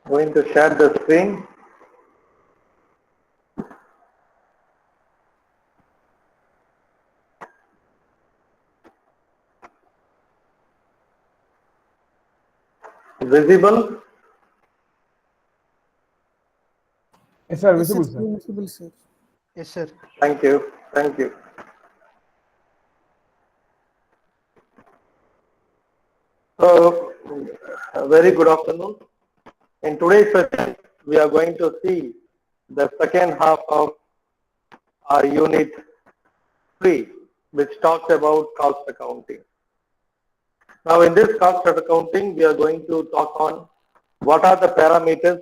Going to share the screen. Visible? Yes, sir. Yes, sir. Visible, sir. Visible, sir. Yes, sir. Thank you. Thank you. So, very good afternoon. In today's session, we are going to see the second half of our unit 3, which talks about cost accounting. Now, in this cost accounting, we are going to talk on what are the parameters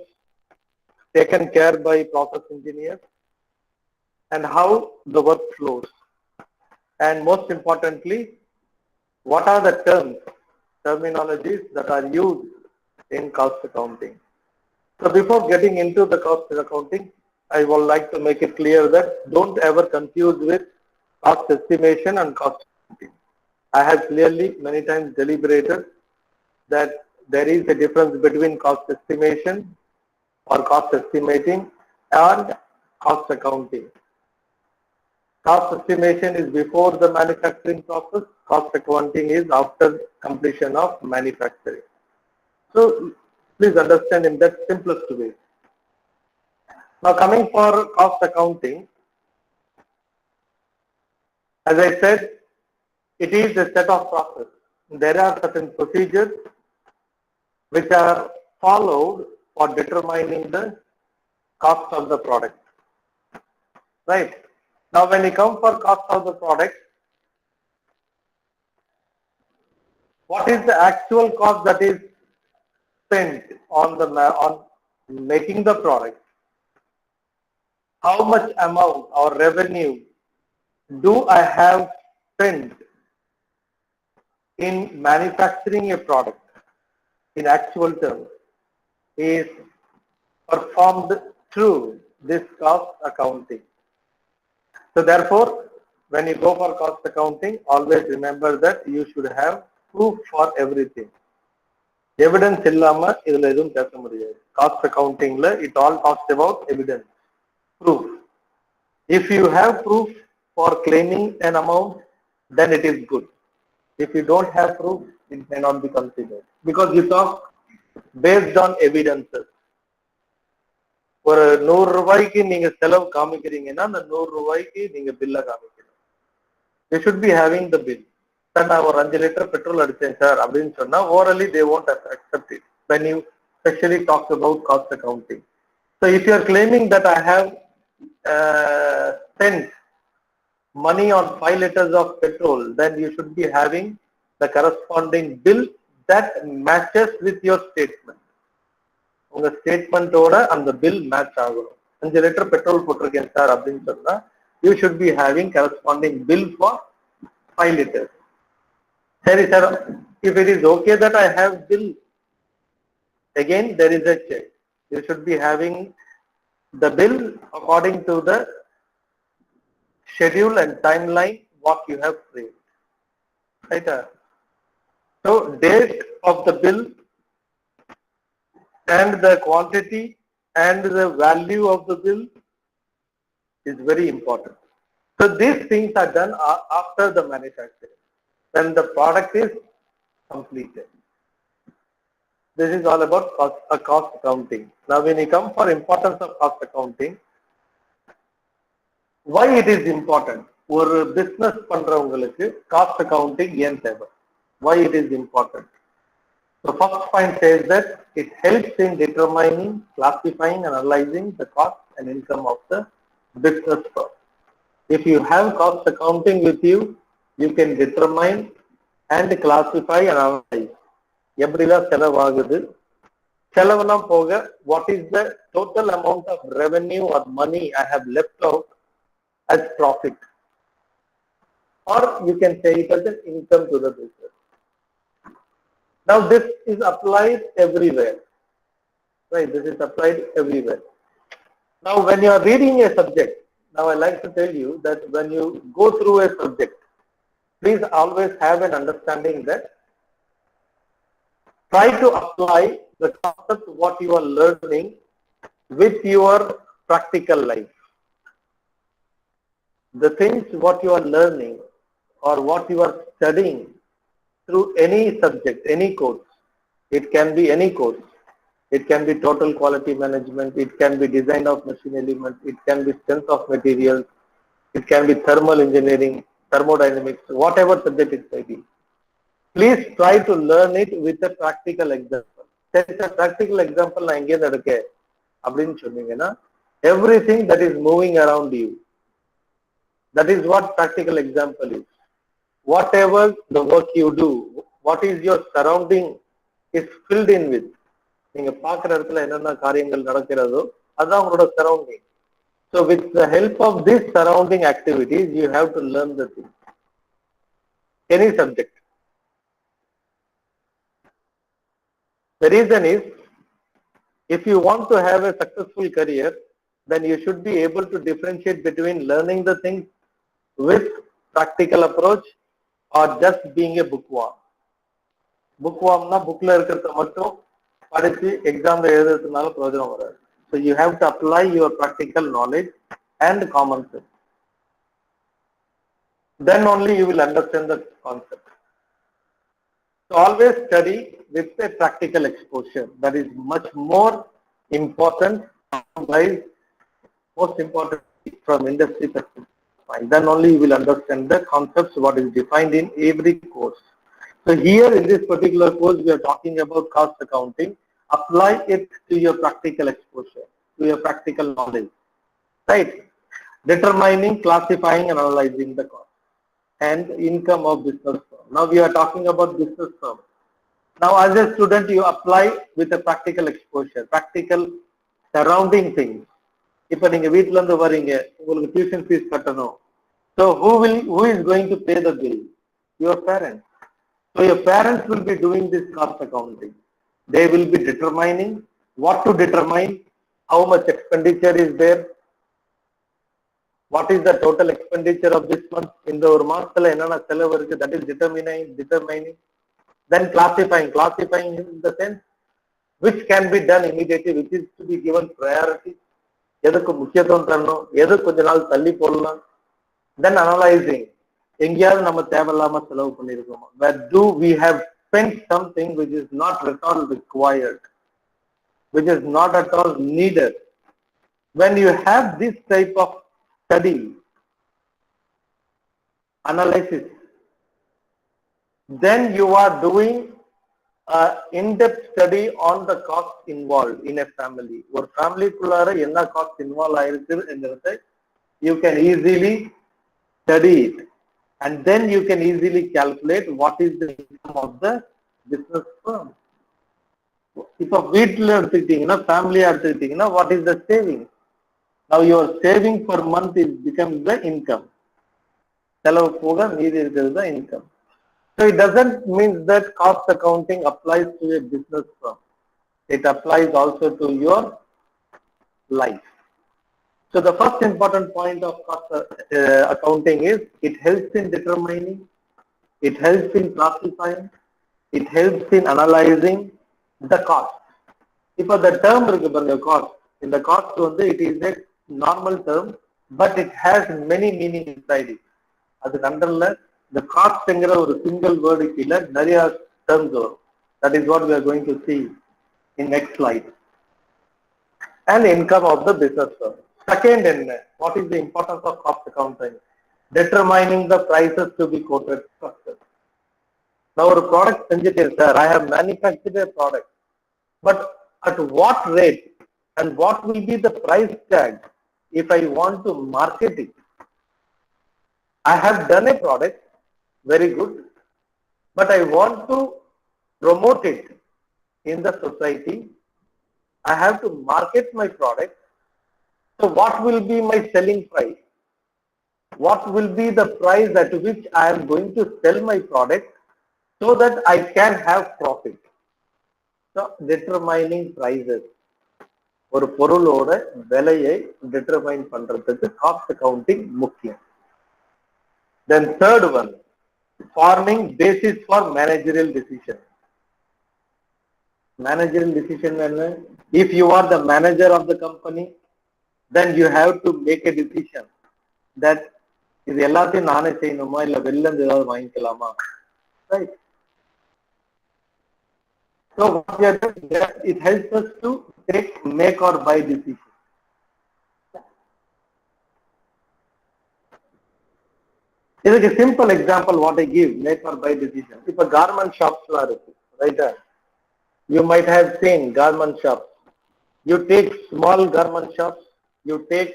taken care by process engineers and how the work flows. And most importantly, what are the terminologies that are used in cost accounting. So before getting into the cost accounting, I would like to make it clear that don't ever confuse with cost estimation and cost accounting. I have clearly many times deliberated that there is a difference between cost estimation or cost estimating and cost accounting. Cost estimation is before the manufacturing process. Cost accounting is after completion of manufacturing. So please understand in that simplest way. Now coming for cost accounting, as I said, it is a set of processes. There are certain procedures which are followed for determining the cost of the product. Right. Now when you come for cost of the product, what is the actual cost that is spent on making the product? How much amount or revenue do I have spent in manufacturing a product in actual terms is performed through this cost accounting. So therefore, when you go for cost accounting, always remember that you should have proof for everything. Evidence இல்லாம இதுல எதுவும் பேச முடியாது. Cost accountingல it all talks about evidence, proof. If you have proof for claiming an amount, then it is good. If you don't have proof, it may not be considered because you talk based on evidences. ஒரு 100 ரூபாய்க்கு நீங்க செலவு காமிக்கிறீங்கன்னா அந்த 100 ரூபாய்க்கு நீங்க பில்ல காமிக்கணும். You should be having the bill. Sir நான் ஒரு 5 லிட்டர் பெட்ரோல் அடிச்சேன் சார் அப்படின்னு சொன்னா orally they won't accept it when you especially talk about cost accounting. So if you are claiming that I have spent money on 5 liters of petrol, then you should be having the corresponding bill that matches with your statement. உங்க ஸ்டேட்மெண்டோட அந்த bill match ஆகணும். 5 litre petrol போட்டிருக்கேன் sir அப்படின்னு சொன்னா you should be having corresponding bill for 5 liters. சரி sir, if it is okay that I have bill, again there is a check. You should be having the bill according to the schedule and timeline what you have framed. Right? So date of the bill and the quantity and the value of the bill is very important. So these things are done after the manufacturing, when the product is completed. This is all about cost accounting. Now when you come for importance of cost accounting, why it is important? ஒரு business பண்றவங்களுக்கு cost accounting ஏன் தேவை? Why it is important? The first point says that it helps in determining, classifying and analyzing the cost and income of the business firm. If you have cost accounting with you, you can determine and classify and analyze. எப்படிலாம் செலவாகுது, செலவெல்லாம் போக what is the total amount of revenue or money I have left out as profit, or you can say it as an income to the business. Now this is applied everywhere, right? This is applied everywhere. Now when you are reading a subject, now I like to tell you that when you go through a subject, please always have an understanding that try to apply the concept what you are learning with your practical life. The things what you are learning or what you are studying through any subject, any course. It can be any course. It can be total quality management. It can be design of machine elements. It can be strength of materials. It can be thermal engineering, thermodynamics, whatever subject it may be. Please try to learn it with a practical example. Take a practical example நான் எங்கே நடக்கேன் அப்படின்னு சொன்னீங்கன்னா everything that is moving around you. That is what practical example is. Whatever the work you do, what is your surrounding is filled in with. நீங்க பார்க்குற இடத்துல என்னென்ன காரியங்கள் நடக்கிறதோ அதுதான் உங்களோட surrounding. So with the help of these surrounding activities, you have to learn the thing. Any subject. The reason is, if you want to have a successful career, then you should be able to differentiate between learning the things with practical approach or just being a bookworm. Bookworm na bookல இருக்கிறத மட்டும் படிச்சு எக்ஸாம்ல எழுதுறதுனால பிரயோஜனம் வராது. So you have to apply your practical knowledge and common sense. Then only you will understand the concept. So always study with a practical exposure. That is much more important, most important from industry perspective. Then only you will understand the concepts what is defined in every course. So here in this particular course we are talking about cost accounting. Apply it to your practical exposure, to your practical knowledge, right? Determining, classifying and analyzing the cost and income of business firm. Now we are talking about business firm. Now as a student you apply with a practical exposure, practical surrounding things. இப்போ நீங்க வீட்ல இருந்து வரீங்க, உங்களுக்கு tuition fees கட்டணும். So who is going to pay the bill? Your parents. So your parents will be doing this cost accounting. They will be determining what to determine, how much expenditure is there, what is the total expenditure of this month, இந்த ஒரு மாசத்துல என்னென்ன செலவு இருக்கு, that is determining. Then classifying in the sense which can be done immediately, which is to be given priority, எதுக்கு முக்கியத்துவம் தரணும், எது கொஞ்ச நாள் தள்ளி போடலாம். Then analyzing, எங்கேயாவது நம்ம தேவையில்லாம செலவு பண்ணிருக்கோம், where do we have spent something which is not at all required, which is not at all needed. When you have this type of study, analysis, then you are doing in-depth study on the cost involved in a family. ஒரு ஃபேமிலிக்குள்ளார என்ன cost involve ஆயிருக்குங்கிறத you can easily study it, and then you can easily calculate what is the income of the business firm. இப்போ வீட்டில் எடுத்துக்கிட்டீங்கன்னா, ஃபேமிலியா எடுத்துக்கிட்டீங்கன்னா, what is the saving? Now your saving per month is becomes the income. செலவு போக மீதி இருக்கிறது தான் income. So it doesn't mean that cost accounting applies to a business firm. It applies also to your life. So the first important point of cost accounting is it helps in determining, it helps in classifying, it helps in analyzing the cost. If the term இருக்கு பாருங்க cost, இந்த cost வந்து it is a normal term, but it has many meaning inside it. அது கண்டல்ல the cost என்கிற ஒரு single word கீழ நிறைய terms வரும். That is what we are going to see in next slide. And income of the business firm. Second, what is the importance of cost accounting? Determining the prices to be quoted. Now, a product engineer, sir, I have manufactured a product, but at what rate and what will be the price tag if I want to market it? I have done a product, very good, but I want to promote it in the society. I have to market my product. So what will be my selling price? What will be the price at which I am going to sell my product so that I can have profit? So determining prices. ஒரு பொருளோட விலையை determine பண்றதுக்கு cost accounting முக்கியம். Then third one, forming basis for managerial decision. Managerial decision என்ன? If you are the manager of the company, then you have to make a decision that இது எல்லாத்தையும் நானே செய்யணுமா இல்ல வெளில இருந்து ஏதாவது வாங்கிக்கலாமா, right? So what we are doing here, it helps us to make or buy decision. இதுக்கு simple example what I give, make or buy decision. இப்ப garment shops எல்லாம் இருக்கு, right? You might have seen garment shops. You take small garment shops, you take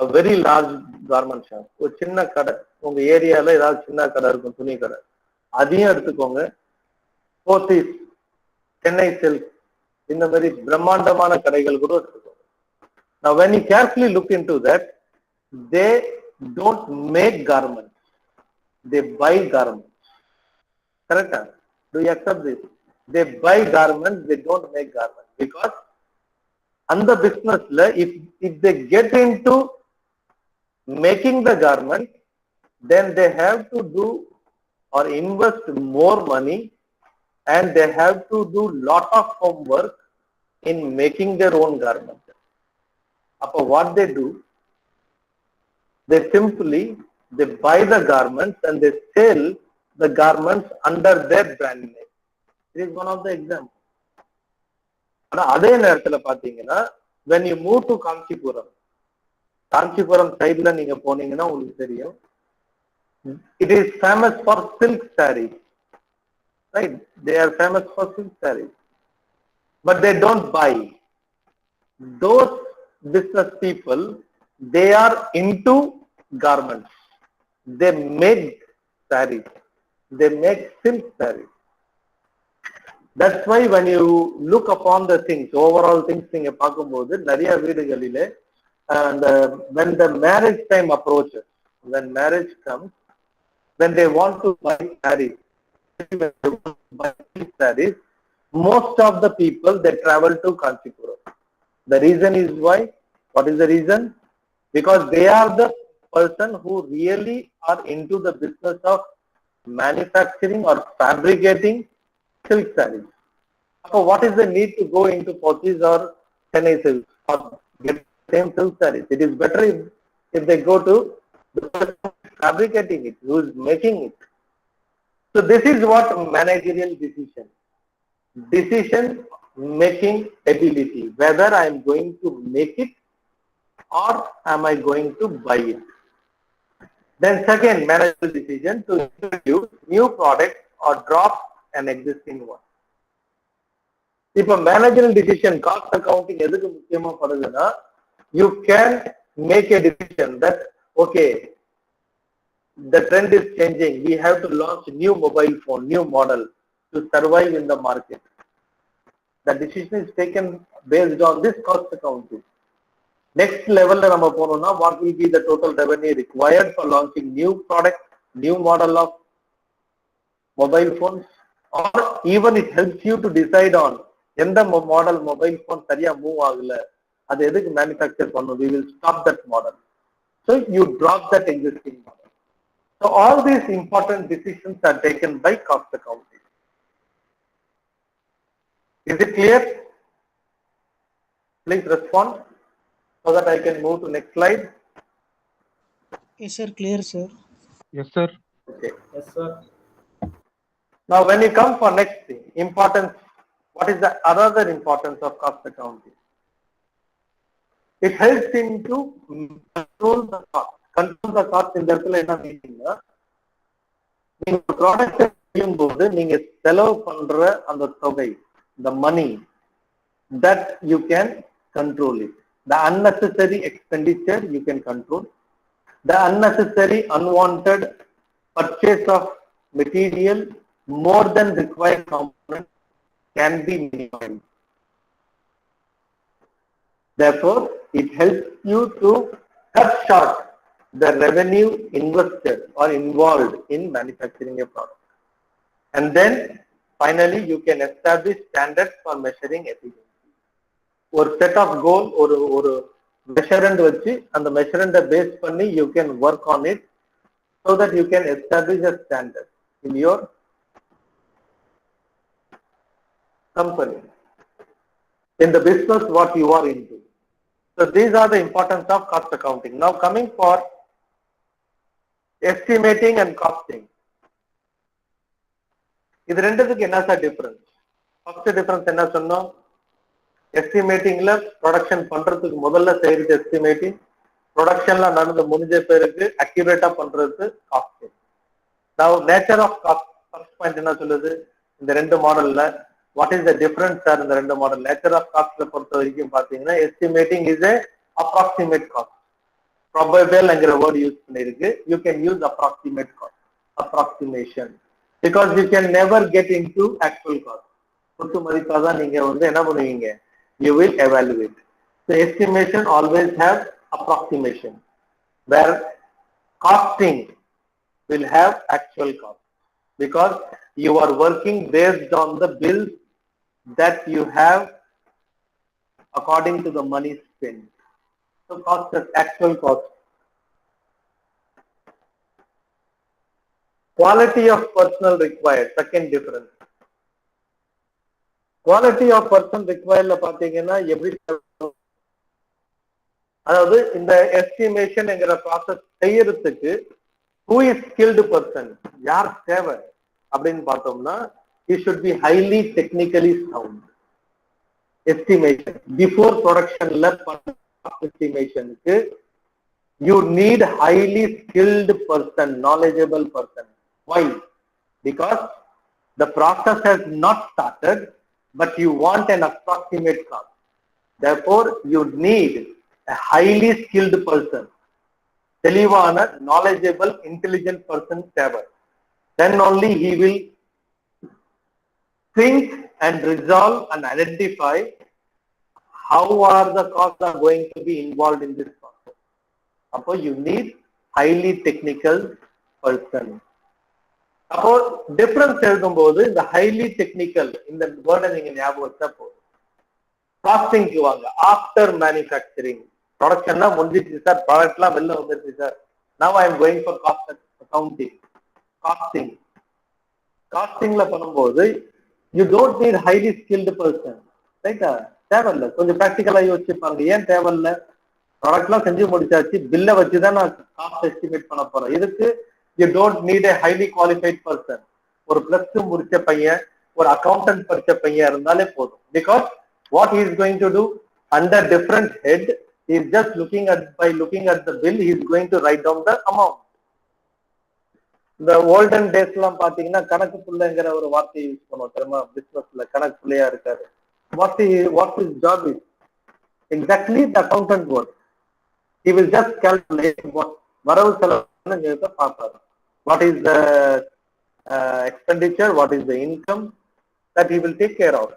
a very large garment shop. ஒரு சின்ன கடை, உங்க ஏரியால ஏதாவது சின்ன கடை இருக்கும், துணி கடை, அதையும் எடுத்துக்கோங்க. போத்தீஸ், சென்னை சில்க், இந்த மாதிரி பிரம்மாண்டமான கடைகள் கூட எடுத்துக்கோங்க. Now when you carefully look into that, they don't make garments, they buy garments. Correct? Do you accept this? They buy garments, they don't make garments. Because அந்த businessல if they get into making the garment, then they have to do or invest more money, and they have to do lot of homework in making their own garment. Appo what they do, they simply buy the garments and they sell the garments under their brand name. It is one of the examples. ஆனா அதே நேரத்துல பாத்தீங்கன்னா when you move to Kanchipuram சைடுல நீங்க போனீங்கன்னா உங்களுக்கு தெரியும், it is famous for silk sarees, right? They are famous for silk sarees, but they don't buy. Those business people, they are into garments, they make sarees, they make silk sarees. That's why when you look upon the things, overall things நீங்க பார்க்கும்போது நிறைய வீடுகளிலே and when the marriage time approaches, when marriage comes, when they want to buy sarees, most of the people they travel to Kanchipuram. The reason is why? What is the reason? Because they are the person who really are into the business of manufacturing or fabricating silk sarees. So what is the need to go into Pothys or Chennai silk or get same silk sarees? It is better if they go to the person fabricating it, who is making it. So this is what managerial decision making ability, whether I am going to make it or am I going to buy it. Then second, managerial decision to introduce new product or drop an existing one. இப்ப managerial decision, cost accounting எதுக்கு முக்கியமா படுதுன்னா, you can make a decision that okay, the trend is changing, we have to launch new mobile phone, new model to survive in the market. The decision is taken based on this cost accounting. Next level la nama ponona, what will be the total revenue required for launching new product, new model of mobile phones, or even it helps you to decide on எந்த model mobile phone சரியா move ஆகல, அது எதுக்கு manufacture பண்ணணும், we will stop that model. So you drop that existing model. So all these important decisions are taken by cost accounting. Is it clear? Please respond so that I can move to next slide. Yes sir, clear sir. Yes, sir. Okay. Yes, sir. Now when you come for next thing, importance, what is the another importance of cost accounting? It helps him to control the cost. Control the cost in இடத்துல என்ன மீனிங்னா, நீங்க product செய்யும்போது நீங்க செலவு பண்ற அந்த தொகை, the money, that you can control it. The unnecessary expenditure you can control. The unnecessary unwanted purchase of material more than required components can be minimized. Therefore, it helps you to cut short the revenue invested or involved in manufacturing a product. And then finally you can establish standards for measuring efficiency. ஒரு set of goal, ஒரு measurement வச்சு அந்த measurement base பண்ணி you can work on it so that you can establish a standard in your company. in the business what you are into. So these are the importance of cost accounting. Now coming for estimating and costing. இது ரெண்டுத்துக்கு என்ன sir difference? First difference என்ன சொன்னோம்? எஸ்டிமேட்டிங்ல production பண்றதுக்கு முதல்ல செய்யறது estimating, ப்ரொடக்ஷன்ல நடந்து முடிஞ்ச பேருக்கு அக்யூரேட்டா பண்றது costing. Now nature of cost first point என்ன சொல்லுது? இந்த ரெண்டு மாடல்ல what is the difference sir? இந்த ரெண்டு மாடல் நேச்சர் ஆஃப் காஸ்ட்ல பொறுத்த வரைக்கும் பாத்தீங்கன்னா estimating is a approximate cost. ப்ராபபிள்ங்கிற வேர்ட் யூஸ் பண்ணிருக்கு. You can use approximate cost, approximation, because you can never get into actual cost. குத்து மதிப்பா தான் நீங்க வந்து என்ன பண்ணுவீங்க? You will evaluate. So estimation always have approximation, where costing will have actual cost, because you are working based on the bills that you have according to the money spent. So cost is actual cost. Quality of personnel required, second difference. Quality of person required ல பாத்தீங்கன்னா எப்படி, அதாவது இந்த எஸ்டிமேஷன்ங்கிற process செய்யறதுக்கு who is skilled person, யார் தேவை அப்படின்னு பார்த்தோம்னா he should be highly technically sound. Estimation before productionல estimationக்கு you need highly skilled person, knowledgeable person. Why? Because the process has not started, but you want an approximate cost. Therefore, you need a highly skilled person, தெளிவான, knowledgeable, intelligent person தேவை. Then only he will think and resolve and identify how are the costs are going to be involved in this process. அப்போ you need highly technical person. அப்போ difference எழுதும்போது இந்த highly technical இந்த வேர்டை நீங்க ஞாபகம் வச்சா போதும். காஸ்டிங்க்கு வாங்க. ஆஃப்டர் மேனுஃபேக்சரிங் ப்ரொடக்ஷன்லாம் முடிஞ்சிச்சு சார், ப்ராடக்ட்லாம் வெளில வந்துருச்சு sir, now I am going for cost accounting. Costing காஸ்டிங்ல பண்ணும்போது you don't need highly skilled person, ரைட்டா? தேவையில்லை. கொஞ்சம் ப்ராக்டிக்கலா யோசிச்சுப்பாங்க. ஏன் தேவையில்லை? ப்ராடக்ட்லாம் செஞ்சு முடிச்சாச்சு, பில்லை வச்சுதான் நான் காஸ்ட் எஸ்டிமேட் பண்ண போறேன். இதுக்கு you don't need a highly qualified person. ஒரு பிளஸ் டூ முடிச்ச பையன், ஒரு அக்கௌண்டன்ட் படிச்ச பையன் இருந்தாலே போதும். Because what he is going to do under different head, he is just by looking at the bill, he is going to write down the amount. இந்த olden days எல்லாம் பாத்தீங்கன்னா கணக்கு புள்ளைங்கிற ஒரு வார்த்தையை யூஸ் பண்ணுவோம் தெரியுமா? பிசினஸ்ல கணக்கு புள்ளையா இருக்காரு. What his job is exactly the accountant work. He will just calculate what வரவு செலவு பார்ப்பாரு. What is the expenditure, what is the income, that he will take care of.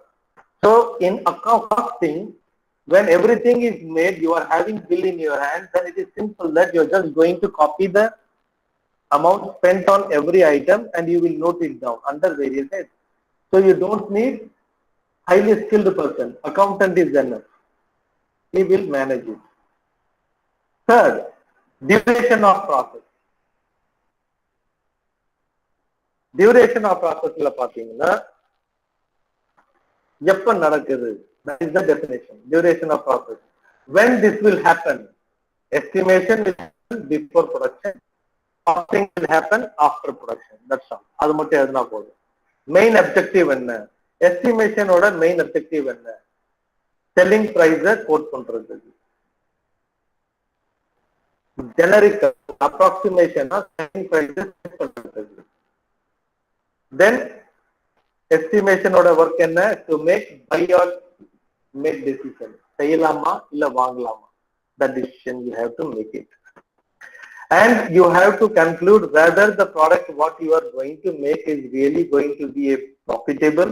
So in accounting, when everything is made, you are having bill in your hand, then it is simple that you are just going to copy the amount spent on every item and you will note it down under various heads. So you don't need highly skilled person. Accountant is enough. He will manage it. Third, duration of process. Duration of ப்ராசஸ்ல பாத்தீங்கன்னா எப்ப நடக்குது? that is the definition. Duration of process. When this will happen? Estimation will happen before production, costing will happen after production. That's all. அது மட்டும் எழுதினா போதும். Main objective என்ன? எஸ்டிமேஷனோட main objective என்ன? செல்லிங் பிரைஸை கோட் பண்றது. ஜெனரிக் அப்ராக்சிமேஷனா செல்லிங் பிரைஸை செட் பண்றது. Then estimation oda work enna? To make buy or make decision. செய்யலாமா இல்ல வாங்கலாமா? That decision you have to make it. And you have to conclude whether the product what you are going to make is really going to be a profitable.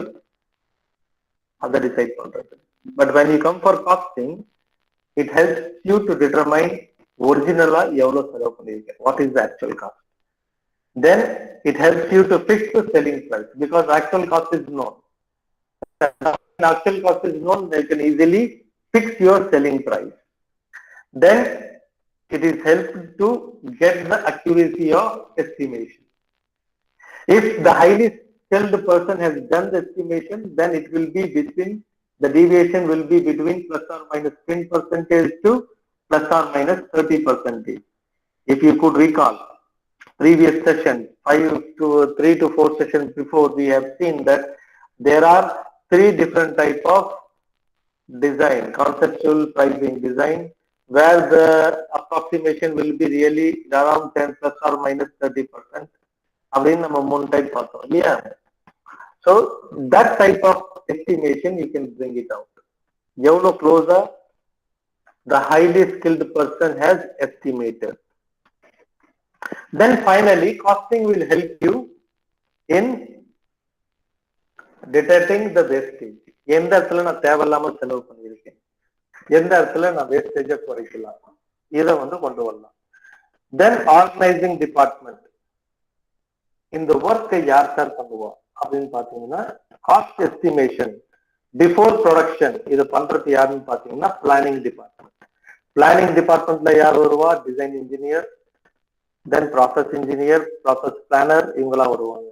Other decide பண்றது. But when you come for costing, it helps you to determine originally எவ்வளவு செலவு பண்ணிருக்கீங்க. What is the actual cost? Then it helps you to fix the selling price, because actual cost is known. When actual cost is known, you can easily fix your selling price. Then it is helpful to get the accuracy of estimation. If the highly skilled person has done the estimation, then it will be between the deviation will be between plus or minus 10% to plus or minus 30%. If you could recall, previous session, 3 to 4 sessions before, we have seen that there are 3 different type of design, conceptual pricing design, where the approximation will be really around 10 plus or minus 30%. அப்படின்னு நம்ம 3 type பார்த்தோம் இல்லையா? So that type of estimation you can bring it out. எவ்வளவு closer the highly skilled person has estimated. Then finally, costing will help you in detecting the wastage. எந்த இடத்துல நான் தேவையில்லாம செலவு பண்ணியிருக்கேன், எந்த இடத்துல நான் வேஸ்டேஜ குறைக்கலாம், இதை கொண்டு வரலாம். Then organizing department. இந்த ஒர்க்கை யார் சார் பண்ணுவா அப்படின்னு பாத்தீங்கன்னா, காஸ்ட் எஸ்டிமேஷன் பிஃபோர் ப்ரொடக்ஷன் இது பண்றது யாருன்னு பாத்தீங்கன்னா பிளானிங் டிபார்ட்மெண்ட். பிளானிங் டிபார்ட்மெண்ட்ல யார் வருவா? டிசைன் இன்ஜினியர், தென் ப்ராசஸ் இன்ஜினியர், ப்ராசஸ் பிளானர், இவங்கெல்லாம் வருவாங்க.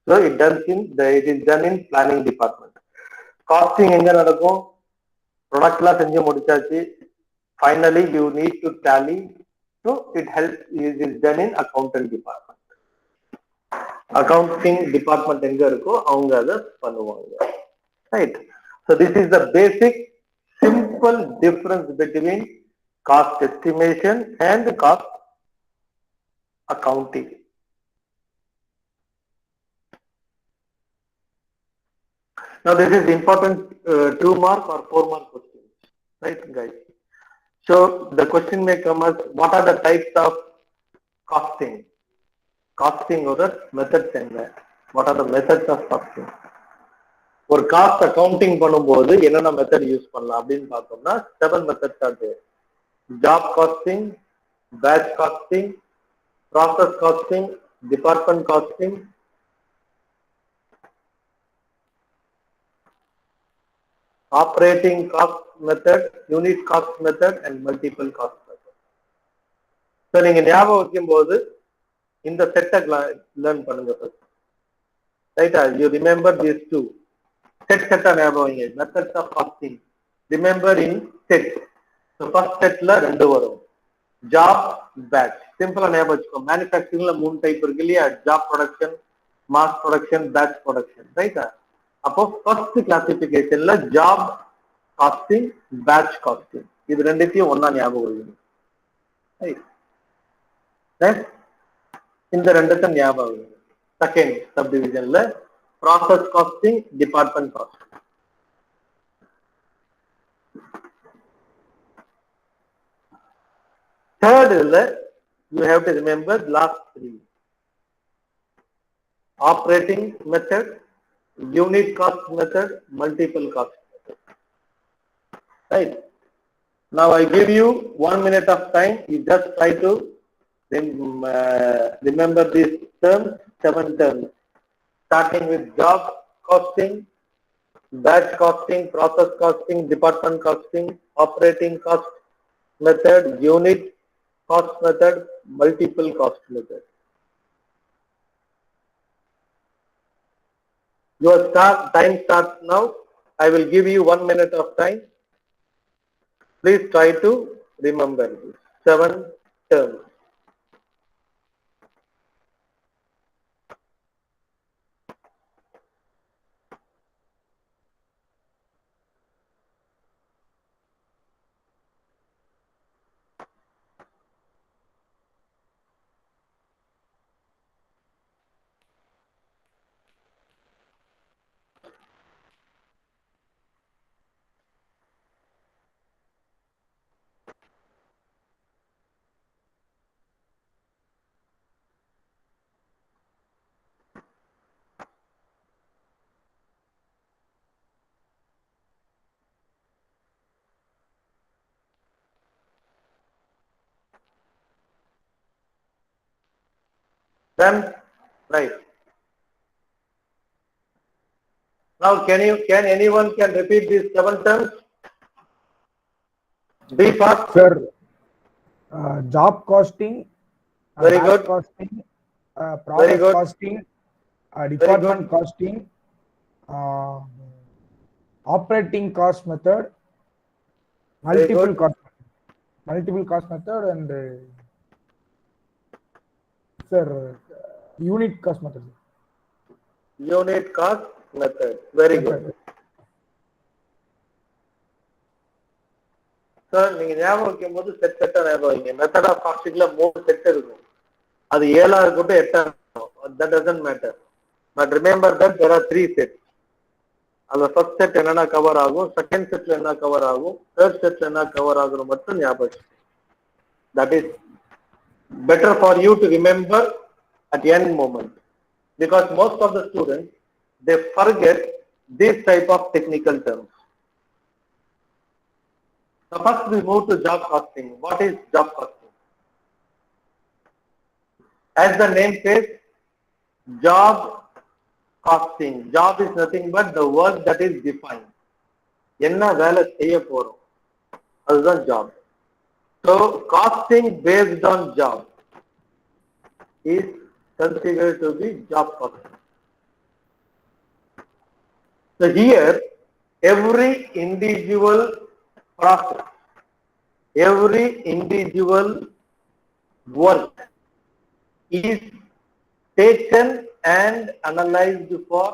So it is done in planning department. Costing எங்க நடக்கும்? ப்ராடக்ட்லாம் செஞ்சு முடிச்சாச்சு, finally you need to tally, so it is done in accountant department. Accounting department எங்க இருக்கோ அவங்க அதை பண்ணுவாங்க. Right. So this is the basic simple difference between cost estimation and cost accounting. Now this is important 2 mark or 4 mark question, right guys? So the question may come as, what are the types of costing? Costing or methods என்ன? What are the methods of costing? ஒரு cost accounting பண்ணும்போது என்னென்ன method use பண்ணலாம் அப்படின்னு பார்த்தோம்னா 7 methods are there. Job costing, batch costing, process costing, department costing, operating cost method, unit cost method and multiple cost method. So நீங்க ஞாபகம் வைக்கும்போது இந்த செட்டை லேர்ன் பண்ணுங்க first. Right? You remember these 2. Set ஞாபகம் வைங்க. Methods of costing. Remember in set. So first setல 2 வரும். Job, batch. Simple ஞாபகம் வச்சுக்கோ. Manufacturingல 3 டைப் இருக்கு இல்லையா? Job production, mass production, batch production. Right? அப்போ first classificationல job costing, batch costing. இது ரெண்டுத்தையும் ஒண்ணா ஞாபகம் வைக்கணும். Right? Next, இந்த ரெண்டுத்தை ஞாபகம் வைக்கணும். Second subdivisionல process costing, department costing. Third, you have to remember last 3. Operating method, unit cost method, multiple cost method. Right? Now I give you 1 minute of time. You just try to remember these terms, 7 terms. Starting with job costing, batch costing, process costing, department costing, operating cost method, unit cost method, multiple cost method. Your time starts now. I will give you 1 minute of time. Please try to remember this 7 terms. Then, right. Now, can anyone repeat these 7 terms? Be fast. Sir, job costing, Very batch good. costing, Very process good. costing, department costing, operating cost method, Very good. multiple cost method, and sir, unit cost method. Unit cost method. Very good. Sir நீங்க ஞாபகம் வைக்கும் போது செட்டா ஞாபகம் வைங்க. Method of காஸ்டிங்ல 3 set இருக்கும். அது 7 இருக்கட்டும் 8 இருக்கட்டும், that doesn't matter. But remember that there are 3 sets. அந்த ஃபர்ஸ்ட் செட் என்னென்ன கவர் ஆகும், செகண்ட் செட்ல என்ன கவர் ஆகும், தேர்ட் செட்ல என்ன கவர் ஆகுறது மட்டும் ஞாபகம். That is better for you to remember at end moment, because most of the students they forget this type of technical terms. So first we move to job costing. What is job costing? As the name says, job costing. Job is nothing but the work that is defined. என்ன வேலை செய்ய போறோம், அதுதான் job. So costing based on job is considered to be job costing. So here every individual process, every individual work is taken and analyzed for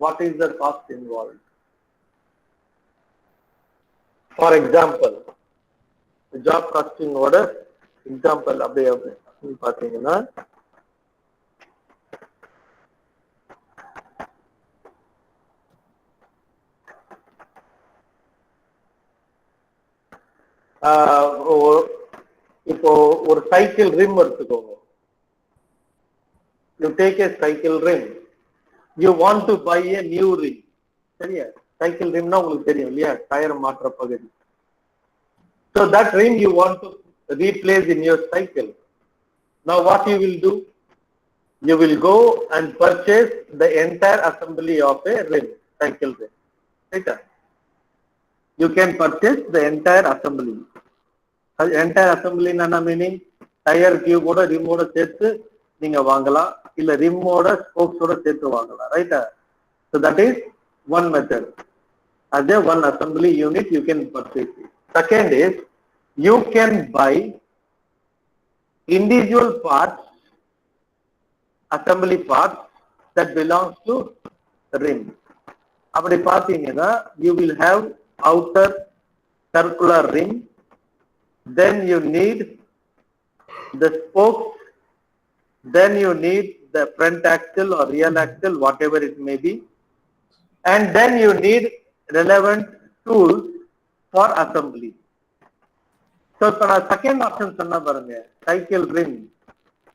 what is the cost involved. For example, the job costing order example அப்படியே பாத்தீங்கன்னா இப்போ ஒரு cycle rim எடுத்துக்கோங்க. You take a cycle rim. You want to buy a new rim. சரியா? Cycle ரிம்னா உங்களுக்கு தெரியும் இல்லையா, tyre மாற்ற பகுதி. So that rim you want to replace in your cycle. Now what you will do? You will go and purchase the entire assembly of a rim, cycle rim. Right? You can purchase the entire assembly. Entire assembly nana meaning tire tube oda rim oda சேர்த்து நீங்க வாங்கலாம், இல்ல rim oda spokes oda சேர்த்து வாங்கலாம். Right? So that is one method. As a one assembly unit you can purchase it. Second is you can buy individual parts, assembly parts that belongs to rim. அப்படி பாத்தீங்கன்னா you will have outer circular rim, then you need the spokes, then you need the front axle or rear axle, whatever it may be, and then you need relevant tools for assembly. So second option சொன்னா பாருங்க, cycle rim.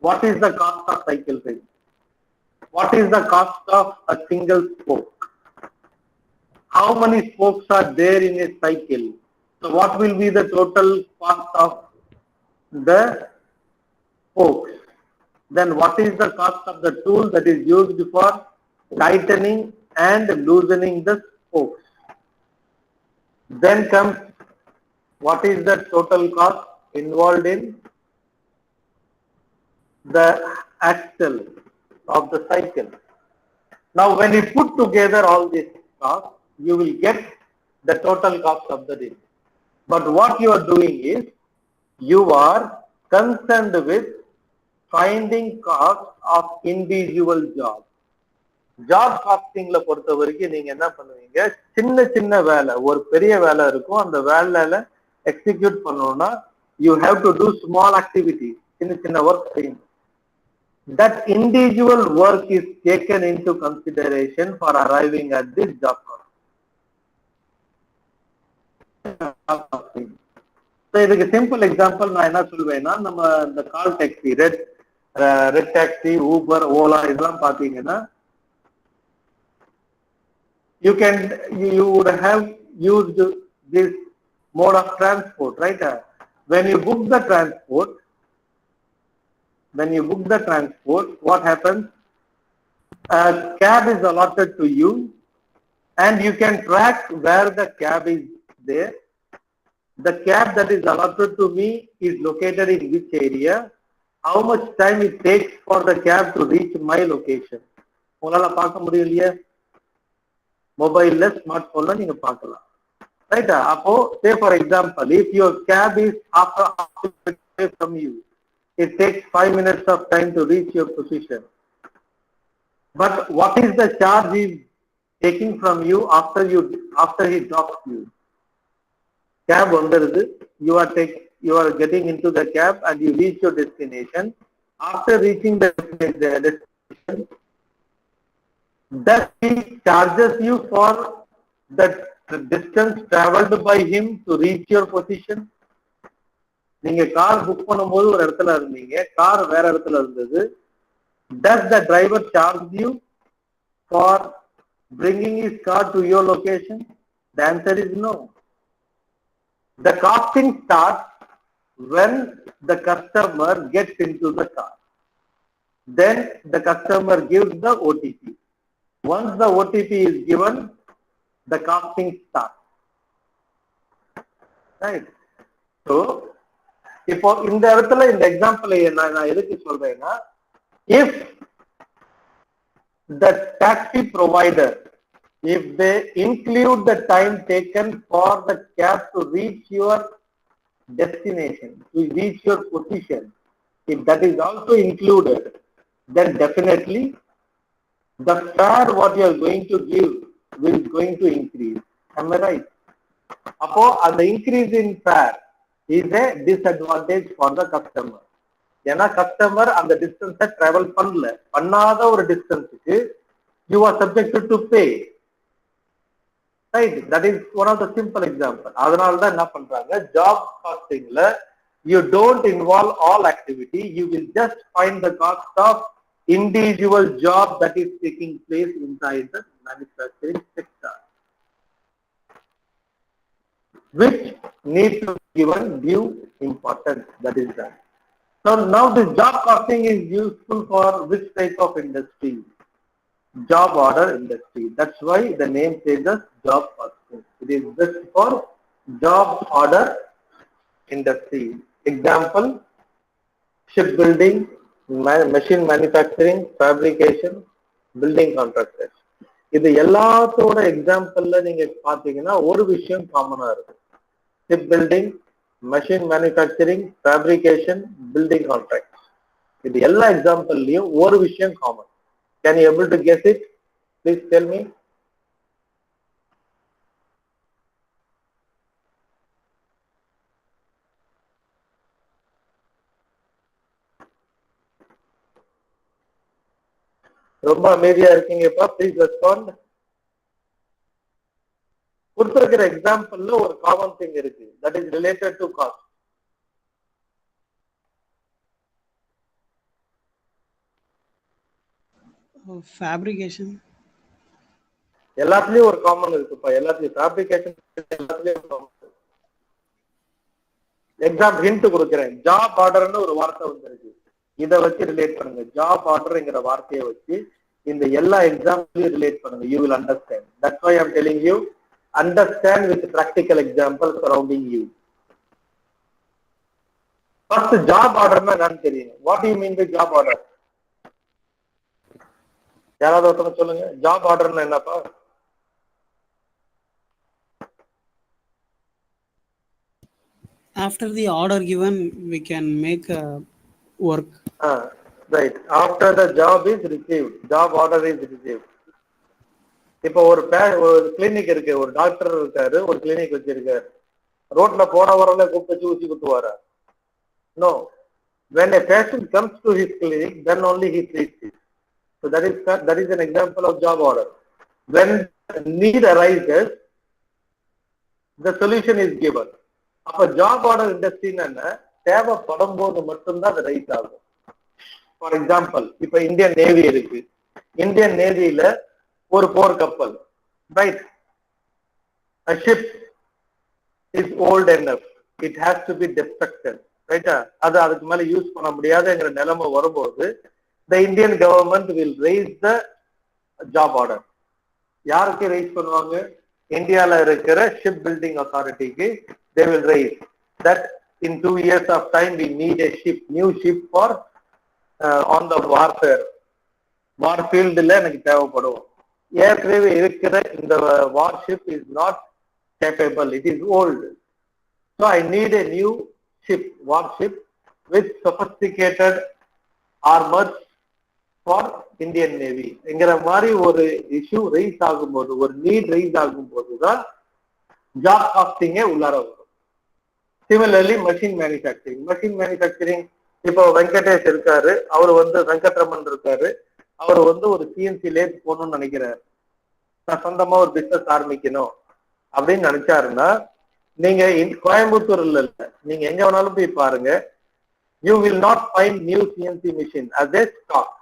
What is the cost of cycle rim? What is the cost of a single spoke? How many spokes are there in a cycle? So what will be the total cost of the spokes? Then what is the cost of the tool that is used for tightening and loosening the spokes? Then comes what is the total cost involved in the axle of the cycle. Now when you put together all these costs, you will get the total cost of the rim. But what you are doing is you are concerned with finding cost of individual job. Job costing la பொறுத்த வரைக்கும் நீங்க என்ன பண்ணுவீங்க, சின்ன சின்ன வேலை, ஒரு பெரிய வேலை இருக்கும், அந்த வேலையில எக்ஸிக்யூட் பண்ணனும்னா you have to do small activities, சின்ன சின்ன work செய்யணும். That individual work is taken into consideration for arriving at this job cost. So இதுக்கு சிம்பிள் எக்ஸாம்பிள் நான் என்ன சொல்வேன்னா, நம்ம இந்த call taxi, red taxi, Uber, Ola இதெல்லாம் பாத்தீங்கன்னா you would have used this mode of transport, right? When you book the transport, what happens? A cab is allotted to you and you can track where the cab is there. The cab that is allotted to me is located in which area, how much time it takes for the cab to reach my location. உங்களால பார்க்க முடியும் இல்லையா? மொபைல்ல smart போன்ல நீங்க பார்க்கலாம். ரைட்டா? அப்போ say for example, if your cab is half away from you, it takes 5 minutes of time to reach your position. But what is the charge he is taking from you after he drops you? Cab வந்துருது, you are getting into the cab and you reach your destination. After reaching the destination, that he charges you for that distance traveled by him to reach your position. நீங்க car book பண்ணும்போது ஒரு இடத்துல இருந்தீங்க, car வேற இடத்துல இருந்தது. Does the driver charge you for bringing his car to your location? The answer is no. The costing starts when the customer gets into the car. Then the customer gives the OTP. Once the OTP is given, the costing starts. Right? So, இப்போ இந்த இடத்துல இந்த example நான் எதுக்கு சொல்றேன்னா, if the taxi provider, if they include the time taken for the cab to reach your destination, to reach your position, if that is also included, then definitely the fare what you are going to give will going to increase. Am I right? அப்போ அந்த increase in fare is a disadvantage for the customer. ஏன்னா customer அந்த டிஸ்டன்ஸை travel பண்ணாத ஒரு டிஸ்டன்ஸுக்கு you are subjected to pay. Right? That is one of the simple example. அதனால தான் என்ன பண்றாங்க, job காஸ்டிங்ல you don't involve all activity, you will just find the cost of individual job that is taking place inside the manufacturing sector, which need to be given due importance. That is that. Now this job costing is useful for which type of industry? Job order industry. That's why the name says as job costing. It is just for job order industry. Example, shipbuilding, machine manufacturing, fabrication, building contractors. இது எல்லாத்தோட எக்ஸாம்பிள்ல நீங்க பாத்தீங்கன்னா ஒரு விஷயம் காமனா இருக்கு. Ship building, machine manufacturing, fabrication, building contracts. இது எல்லா எக்ஸாம்பிள்லயும் ஒரு விஷயம் common. Can you able to guess it? Please tell me. ரொம்ப அமைதியா இருக்கீங்கப்பா, ப்ளீஸ் ரெஸ்பாண்ட். கொடுத்திருக்கிற எக்ஸாம்பிள்ல ஒரு காமன் திங் இருக்கு, that is related to cost. Fabrication. எல்லாத்துலயும் ஒரு காமன் இருக்குப்பா, எல்லாத்துலயும் ஃபேப்ரிகேஷன் எல்லாத்துலயும் காமன். எக்ஸாம்பிள் ஹிண்ட் கொடுக்கிறேன், ஜாப் ஆர்டர்னு ஒரு வார்த்தை வந்திருக்கு, இதை வச்சு ரிலேட் பண்ணுங்க. ஜாப் ஆர்டர்ங்கிற வார்த்தையை வச்சு இந்த எல்லா எக்ஸாம்பிளையும் ரிலேட் பண்ணுங்க. You will understand. That's why I'm telling you, understand with practical examples surrounding you. First, job orderனா என்னன்னு தெரியும். What do you mean by job order? யாராவது ஒருத்தவங்க சொல்லுங்க, ஜாப் ஆர்டர்னா என்னப்பா? After the order given, we can make work. Right. After the job is received, job order is received. இப்போ ஒரு clinic இருக்கு, ஒரு டாக்டர் இருக்காரு, ஒரு கிளினிக் வச்சிருக்காரு. ரோட்ல போன வரல கூப்பிட்டு ஊசி குத்துவாரா? No. When a patient comes to his clinic, then only he treats it. So that is an example of job order. When need arises, the solution is given. அப்ப ஜாப் ஆர்டர் இண்டஸ்ட்ரின்னு என்ன, தேவைப்படும் போது மட்டும்தான் அது ரைஸ் ஆகும். For example, இப்ப Indian navy இருக்கு, Indian நேவியில ஒரு போர் கப்பல், right, a ship is old enough, it has to be destructed, ரைட்டா? அது அதுக்கு மேல யூஸ் பண்ண முடியாதுங்கிற நிலைமை வரும்போது the Indian government will raise the job order. யாருக்கு ரைஸ் பண்ணுவாங்க? இந்தியால இருக்கிற ஷிப் பில்டிங் அத்தாரிட்டிக்கு they will raise that in 2 years of time we need a ship, new ship for on the warfare, war field ல எனக்கு தேவைப்படும். ஏற்கனவே இருக்கிற இந்த warship is not capable, it is old. So I need a new ship, warship with sophisticated armour for Indian Navy என்கிற மாதிரி ஒரு issue rice ஆகும்போது, ஒரு நீட் ரைஸ் ஆகும்போது தான் ஜாப் காஸ்டிங்கே உள்ளார வரும். சிமிலர்லி மெஷின் மேனுஃபேக்சரிங் இப்போ வெங்கடேஷ் இருக்காரு, அவர் வெங்கட்ரமன் இருக்காரு, அவர் ஒரு சிஎன்சி லேத் போகணும்னு நினைக்கிறாரு, நான் சொந்தமா ஒரு பிசினஸ் ஆரம்பிக்கணும் அப்படின்னு நினைச்சாருன்னா, நீங்க கோயம்புத்தூர்ல இல்ல, நீங்க எங்க வேணாலும் போய் பாருங்க, you will not find new CNC machine as a stock.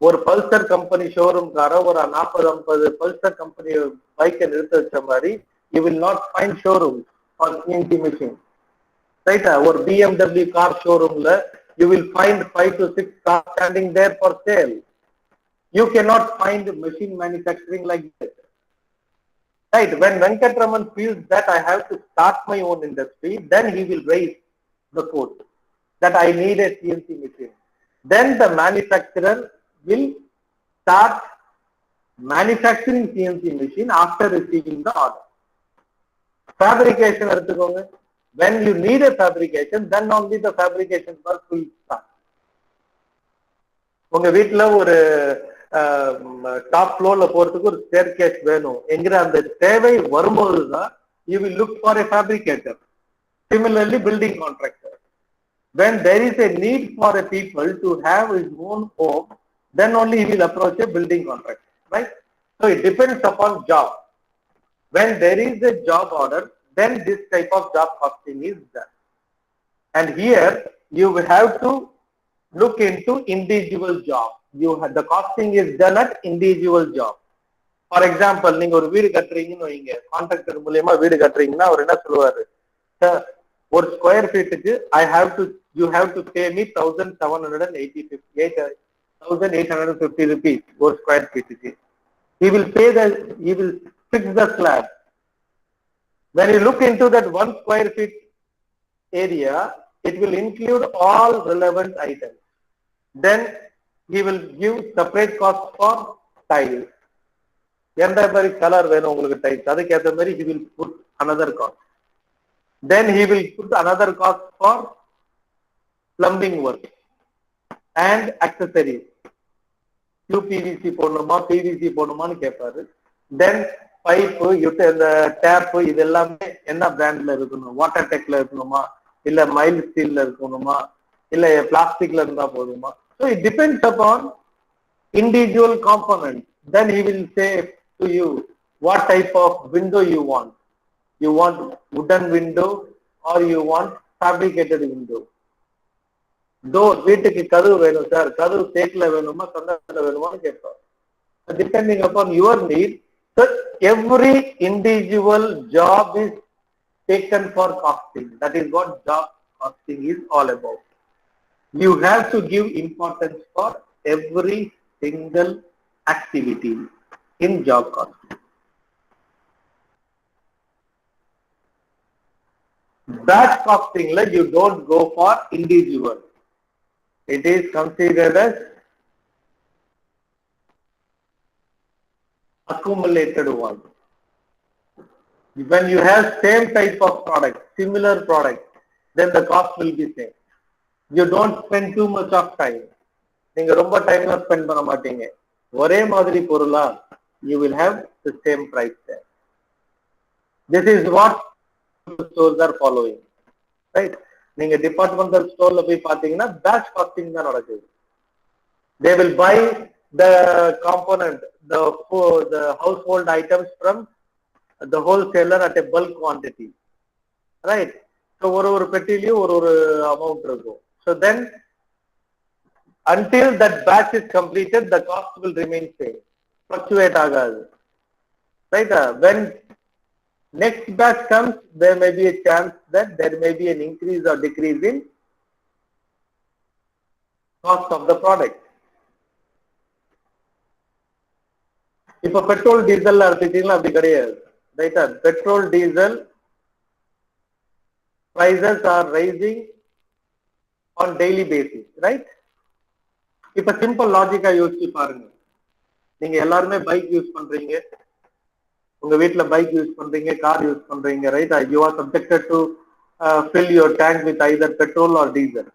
ஒரு பல்சர் கம்பெனி ஷோரூம்கார ஒரு 40-50 பல்சர் கம்பெனி பைக்கை நிறுத்த வச்ச மாதிரி you will not find showroom for CNC machine. ரைட்டா? ஒரு BMW கார் ஷோரூம்ல you will find 5 to 6 cars standing there for sale. You cannot find machine manufacturing like that. Right? When Venkatraman feels that I have to start my own industry, then he will raise the quote that I need a CNC machine. Then the manufacturer will start manufacturing CNC machine after receiving the order. Fabrication எடுத்துக்கோங்க. When you need a fabrication, then only the fabrication work will start. உங்க வீட்டுல ஒரு top ஃப்ளோர்ல போறதுக்கு ஒரு staircase வேணும் என்கிற அந்த தேவை வரும்போதுதான் you will look for a fabricator. Similarly, building contractor. When there is a need for a people to have his own home, then only he will approach a building contractor. Right? So it depends upon job. When there is a job order, then this type of job costing is done. And here you have to look into individual job. The costing is done at individual job. For example, நீங்க ஒரு வீடு கட்டுறீங்கன்னு வைங்க, contractor மூலமா வீடு கட்டுறீங்கன்னா அவர் என்ன சொல்லுவாரு, sir ஒரு square ஃபீட்டுக்கு you have to pay me 1,850 rupees ஒரு ஸ்கொயர் ஃபீட்டுக்கு. He will fix the slab. When you look into that 1 square feet area, it will include all relevant items. Then he will give separate cost for tiles. எந்த மாதிரி colour வேணும் உங்களுக்கு tiles, அதுக்கு ஏற்ற மாதிரி he will put another cost. Then he will put another cost for plumbing work and accessories. UPVC போடணுமா PVC போடணுமான்னு கேட்பாரு. Then pipe, இந்த டேப்பு, இது எல்லாமே என்ன பிராண்ட்ல இருக்கணும், வாட்டர் டெக்ல இருக்கணுமா, இல்ல மைல் ஸ்டீல்ல இருக்கணுமா, இல்ல பிளாஸ்டிக்ல இருந்தா போதுமா. So it depends upon individual components. Then he will say to you what type of window you want. You want wooden window or you want fabricated window. Door, வீட்டுக்கு கதவு வேணும் சார், கதவு தேக்குல வேணுமா சந்தனத்துல வேணுமான்னு கேட்பார். Depending upon your need, so every individual job is taken for costing. That is what job costing is all about. You have to give importance for every single activity in job costing. Batch costing, like you don't go for individual. It is considered as accumulated one. When you have same type of product, similar product, then the cost will be same. You don't spend too much of time. நீங்க ரொம்ப time spend பண்ண மாட்டீங்க. ஒரே மாதிரி பொருளா you will have the same price there. This is what stores are following. Right? நீங்க departmental ஸ்டோர்ல போய் பாத்தீங்கன்னா batch costing தான் நடக்குது. They will buy the component, the household items from the wholesaler at a bulk quantity. Right? So ஒரு பெட்டிலையும் ஒரு amount இருக்கும். So then until that batch is completed, the cost will remain same. Fluctuate ஆகாது. Right? When next batch comes, there may be a chance that there may be an increase or decrease in cost of the product. இப்ப petrol diesel எடுத்துக்கிட்டீங்களா, அப்படி கிடையாது. ரைட்டா? Petrol diesel prices are rising on daily basis, right? இப்ப simple லாஜிக்கா யோசிச்சு பாருங்க. நீங்க எல்லாருமே bike use பண்றீங்க, உங்க வீட்ல பைக் யூஸ் பண்றீங்க, கார் யூஸ் பண்றீங்க, right? You are subjected to fill your tank with either petrol or diesel.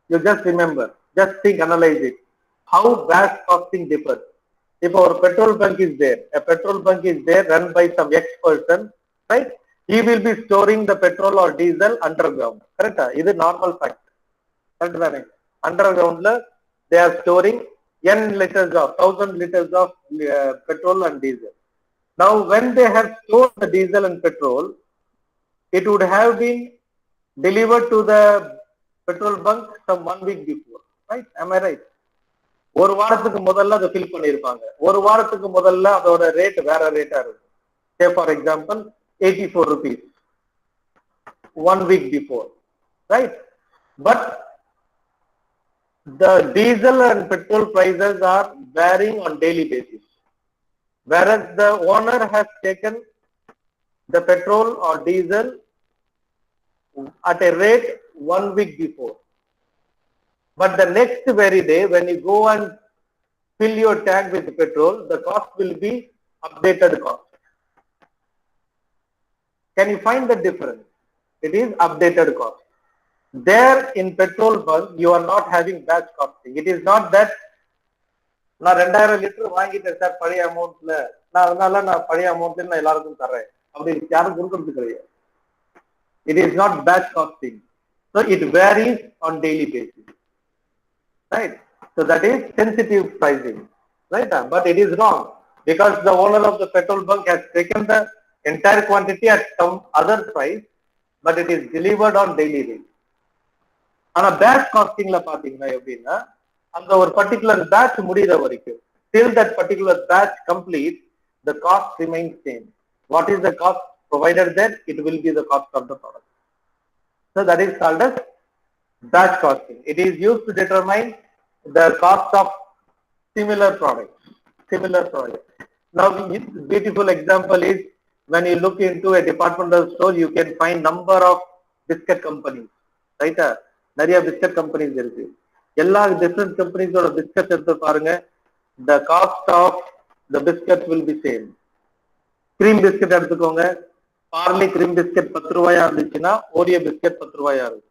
You just remember, just think, analyze it. How gas costing differs. If our petrol bunk is there, a petrol bunk is there run by some X person, right? He will be storing the petrol or diesel underground. Correct? This is normal fact. Correct? Underground, they are storing n liters of 1000 liters of petrol and diesel. Now, when they have stored the diesel and petrol, it would have been delivered to the petrol bunk some 1 week before, right? Am I right? ஒரு வாரத்துக்கு முதல்ல அதை fill பண்ணிருப்பாங்க. ஒரு வாரத்துக்கு முதல்ல அதோட rate வேற ரேட்டா இருக்கும். Say for example, 84 rupees 1 week before, right? But the diesel and petrol prices are varying on daily basis. Whereas the owner has taken the petrol or diesel at a rate 1 week before. But the next very day, when you go and fill your tank with petrol, the cost will be updated cost. Can you find the difference? It is updated cost. There in petrol bunk, you are not having batch costing. It is not that நான் 2000 litre வாங்கிட்டேன் sir பழைய அமௌண்ட்ல, நான் அதனால நான் பழைய அமௌண்ட்ல நான் எல்லாருக்கும் தர்றேன் அப்படி யாரும் கொடுக்கறது கிடையாது. It is not batch costing. So it varies on daily basis. Right? So that is sensitive pricing. Right? But it is wrong because the owner of the petrol bunk has taken the entire quantity at some other price, but it is delivered on daily rate. ஆனா batch costingல பாத்தீங்கன்னா எப்படின்னா அந்த ஒரு particular batch முடிகிற வரைக்கும் till that particular batch complete, the cost remains same. What is the cost provided there? It will be the cost of the product. So that is called as batch costing. It is used to determine the cost of similar products. Now, beautiful example is when you look into a departmental store, you can find number of biscuit companies, right? நிறைய biscuit companies இருக்கு. எல்லா different companies ஓட biscuit எடுத்து பாருங்க, the cost of the biscuit will be same. cream biscuit எடுத்துக்கோங்க, barley cream biscuit 10 ரூபாயா இருந்துச்சுன்னா Oreo biscuit 10 ரூபாயா இருக்கும்.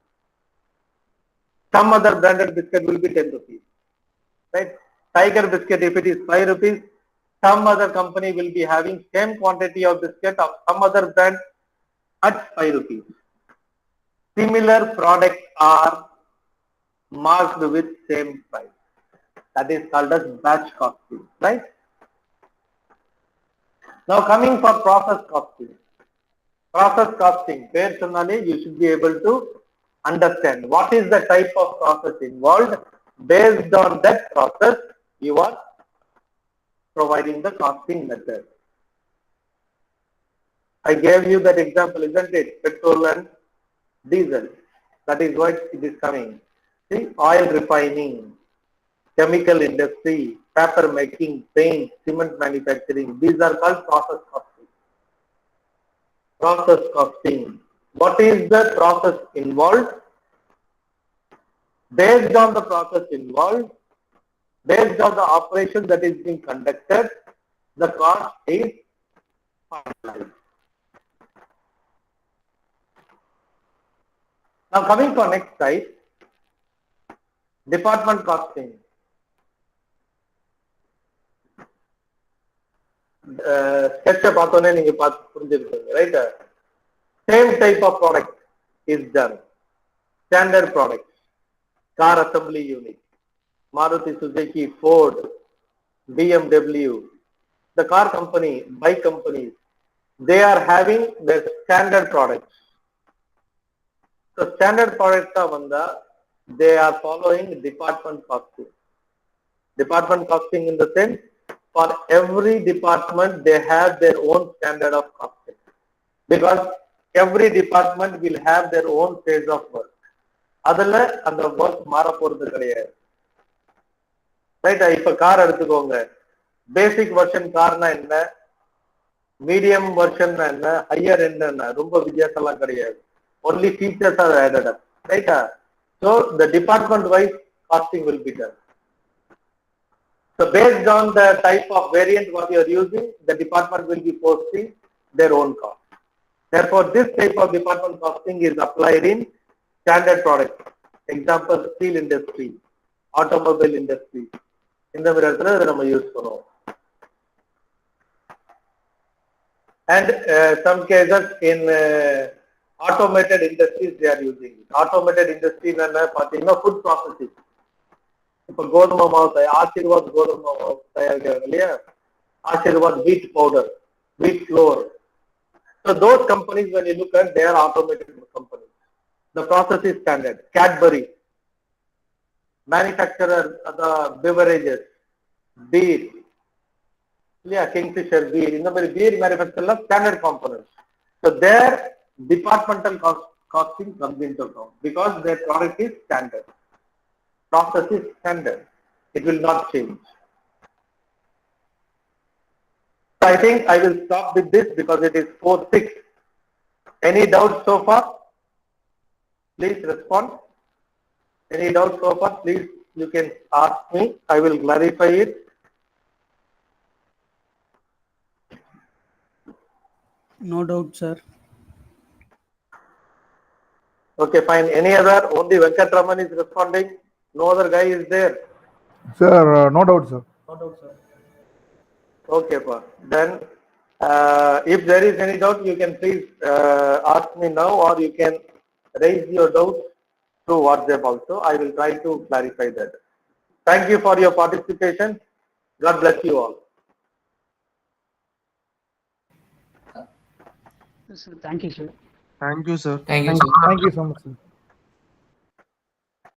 Some other branded biscuit will be 10 rupees, right? Tiger biscuit, if it is 5 rupees, some other company will be having same quantity of biscuit of some other brand at 5 rupees. Similar products are marked with same price. That is called as batch costing, right? Now coming for process costing. Process costing, personally you should be able to understand what is the type of process involved. Based on that process, you are providing the costing method. I gave you that example, isn't it? Petrol and diesel. That is what it is coming. See, oil refining, chemical industry, paper making, paint, cement manufacturing. These are called process costing. Process costing. What is the process involved? Based on the process involved, based on the operation that is being conducted, the cost is finalized. Now coming to next slide, department costing. Sketch பார்த்தோன்னே நீங்க பார்த்து புரிஞ்சிருக்கீங்க, right? Same type of product is done. Standard products, car assembly unit, Maruti Suzuki, Ford, BMW, the car company, bike companies, they are having the standard products. So standard products are vanda, they are following department costing. Department costing in the sense, for every department they have their own standard of costing, because every department will have their own phase of work. அதுல அந்த work மாற போறது கிடையாது, right? இப்ப car எடுத்துக்கோங்க, பேசிக் version Karnaugh என்ன, medium version என்ன, higher என்ன, ரொம்ப வித்தியாசம்லாம் கிடையாது. only features are added up, right? So the department wise costing will be done. So So based on the type of variant what you are using, the department will be posting their own cost. Therefore, this type of department costing is applied in standard products. Example, steel industry, automobile industry. இந்த மாதிரி இடத்துல இதை நம்ம use பண்ணுவோம். And some cases in automated industries they are using it. Automated industry என்ன பாத்தீங்கன்னா food processing. இப்ப கோதுமை மாவு ஆசீர்வாத் கோதுமை மாவு தயாரிக்கிறாங்க இல்லையா, Aashirvaad wheat powder, wheat flour. So those companies, when you look at, they are automated companies. The process is standard. Cadbury, manufacturer the beverages, beer, yeah, Kingfisher beer. In the beer manufacturer standard components. So their departmental costing comes into account because their product is standard. Process is standard. It will not change. So I think I will stop with this because it is 4:06. Any doubts so far? Please respond. Any doubts so far? Please, you can ask me. I will clarify it. No doubt, sir. Okay, fine. Any other? Only Venkatraman is responding. No other guy is there. Sir, no doubt, sir. Okay, then if there is any doubt, you can please ask me now, or you can raise your doubts through WhatsApp also. I will try to clarify that. Thank you for your participation. God bless you all. Sir, thank you, sir. Thank you, sir. Thank you, sir. Thank you so much, sir.